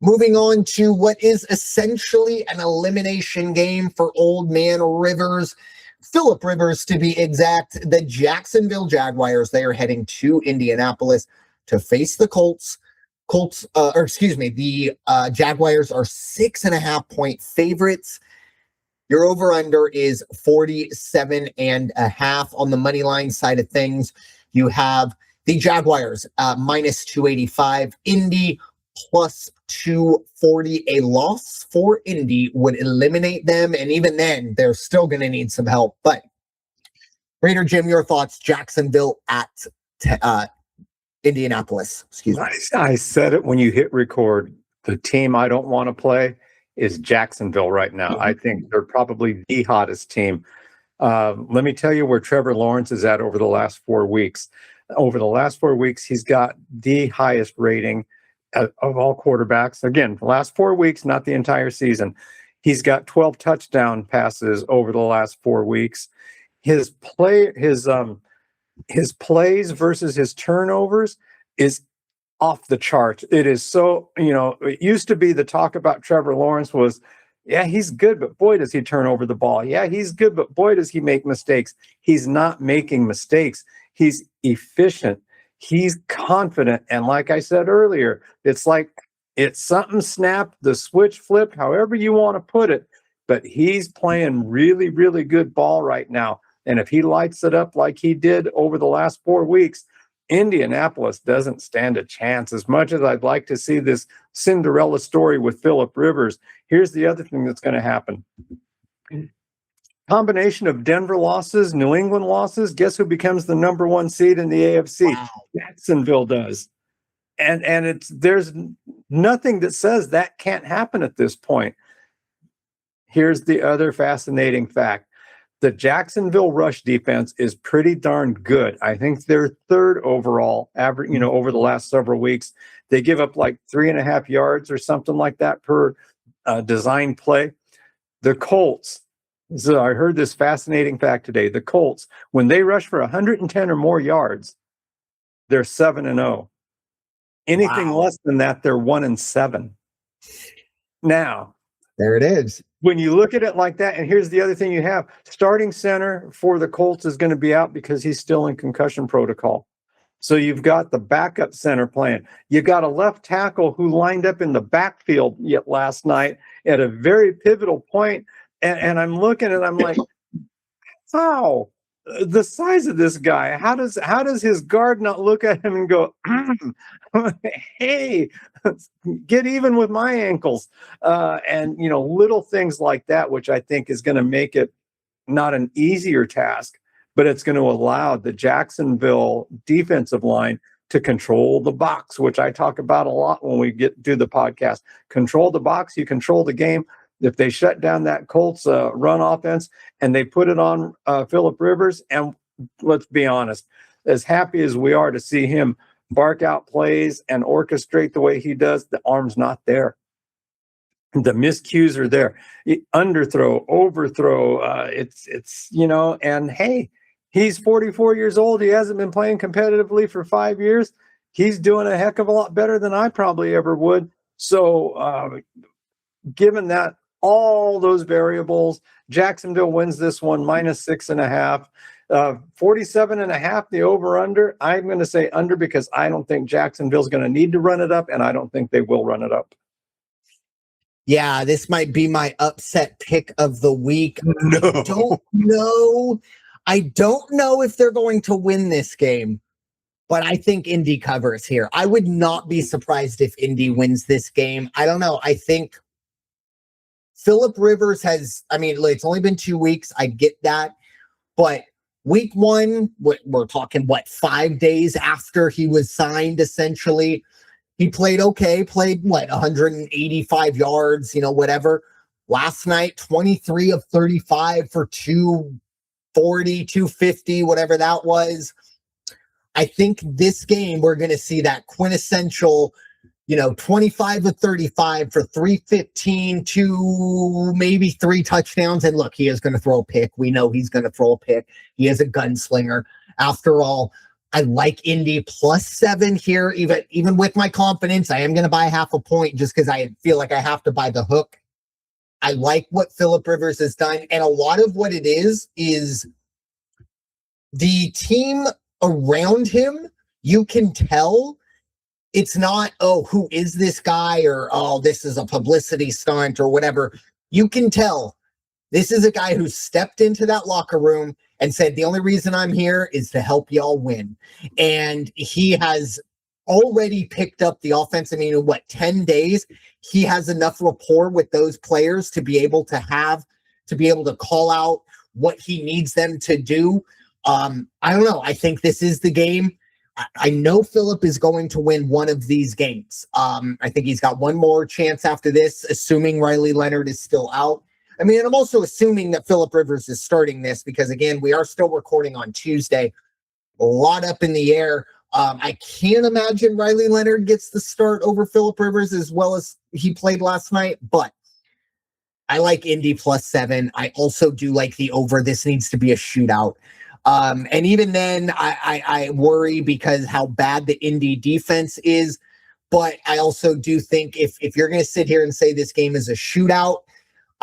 Moving on to what is essentially an elimination game for Old Man Rivers. Philip Rivers, to be exact. The Jacksonville Jaguars, they are heading to Indianapolis to face the Colts. The Jaguars are 6.5-point favorites. Your over-under is 47.5. On the money line side of things, you have the Jaguars minus 285. Indy plus 240. A loss for Indy would eliminate them, and even then, they're still going to need some help. But Raider Jim, your thoughts? Jacksonville at Indianapolis. Excuse me. I said it when you hit record. The team I don't want to play is Jacksonville right now. I think they're probably the hottest team. Let me tell you where Trevor Lawrence is at over the last 4 weeks. Over the last 4 weeks, he's got the highest rating of all quarterbacks. Again, the last 4 weeks, not the entire season. He's got 12 touchdown passes over the last 4 weeks. His plays versus his turnovers is off the charts. It is so, it used to be the talk about Trevor Lawrence was, yeah, he's good, but boy, does he turn over the ball. Yeah, he's good, but boy, does he make mistakes. He's not making mistakes. He's efficient. He's confident. And like I said earlier, it's like it's something snapped, the switch flipped, however you want to put it. But he's playing really, really good ball right now. And if he lights it up like he did over the last 4 weeks, Indianapolis doesn't stand a chance. As much as I'd like to see this Cinderella story with Philip Rivers, here's the other thing that's going to happen. Combination of Denver losses, New England losses, guess who becomes the number 1 seed in the AFC? Wow. Jacksonville does. And there's nothing that says that can't happen at this point. Here's the other fascinating fact. The Jacksonville rush defense is pretty darn good. I think they're 3rd overall average, over the last several weeks. They give up like 3.5 yards or something like that per design play. The Colts, so I heard this fascinating fact today. The Colts, when they rush for 110 or more yards, they're 7-0. Anything less than that, they're 1-7. Now, there it is. When you look at it like that, and here's the other thing you have, starting center for the Colts is going to be out because he's still in concussion protocol. So you've got the backup center playing. You got a left tackle who lined up in the backfield yet last night at a very pivotal point. And I'm looking and I'm like, how? The size of this guy, how does his guard not look at him and go, hey, get even with my ankles? And little things like that, which I think is going to make it not an easier task, but it's going to allow the Jacksonville defensive line to control the box, which I talk about a lot when we do the podcast. Control the box, you control the game. If they shut down that Colts run offense and they put it on Philip Rivers, and let's be honest, as happy as we are to see him bark out plays and orchestrate the way he does, the arm's not there. The miscues are there. Underthrow, overthrow, and hey, he's 44 years old. He hasn't been playing competitively for 5 years. He's doing a heck of a lot better than I probably ever would. So given that, all those variables, Jacksonville wins this one minus 6.5. 47.5, the over-under. I'm going to say under because I don't think Jacksonville's going to need to run it up, and I don't think they will run it up. Yeah, this might be my upset pick of the week. No. I don't know if they're going to win this game, but I think Indy covers here. I would not be surprised if Indy wins this game. I don't know. I think Philip Rivers it's only been 2 weeks. I get that. But week 1, we're talking, 5 days after he was signed, essentially. He played okay, 185 yards, whatever. Last night, 23 of 35 for 240, 250, whatever that was. I think this game, we're going to see that quintessential 25 of 35 for 315, 2 maybe 3 touchdowns. And look, he is going to throw a pick. We know he's going to throw a pick. He is a gunslinger. After all, I like Indy +7 here, even with my confidence. I am going to buy half a point just because I feel like I have to buy the hook. I like what Philip Rivers has done. And a lot of what it is the team around him, you can tell it's not, oh, who is this guy? Or, oh, this is a publicity stunt or whatever. You can tell this is a guy who stepped into that locker room and said, the only reason I'm here is to help y'all win. And he has already picked up the offense. I mean, in 10 days, he has enough rapport with those players to be able to call out what he needs them to do. I don't know. I think this is the game. I know Philip is going to win one of these games. I think he's got one more chance after this, assuming Riley Leonard is still out. I mean, and I'm also assuming that Philip Rivers is starting this because, again, we are still recording on Tuesday. A lot up in the air. I can't imagine Riley Leonard gets the start over Philip Rivers as well as he played last night, but I like Indy +7. I also do like the over. This needs to be a shootout. And even then, I worry because how bad the Indy defense is. But I also do think if you're going to sit here and say this game is a shootout,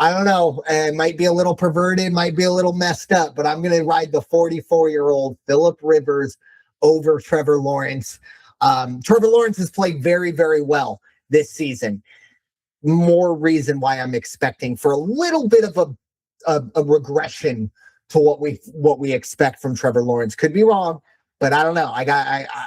I don't know. It might be a little perverted, might be a little messed up, but I'm going to ride the 44-year-old Philip Rivers over Trevor Lawrence. Trevor Lawrence has played very, very well this season. More reason why I'm expecting for a little bit of a regression to what we expect from Trevor Lawrence. Could be wrong, but I don't know.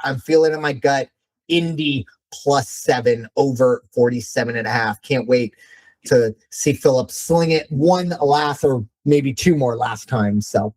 I'm feeling in my gut. Indy +7 over 47.5. Can't wait to see Philip sling it one last or maybe two more last times. So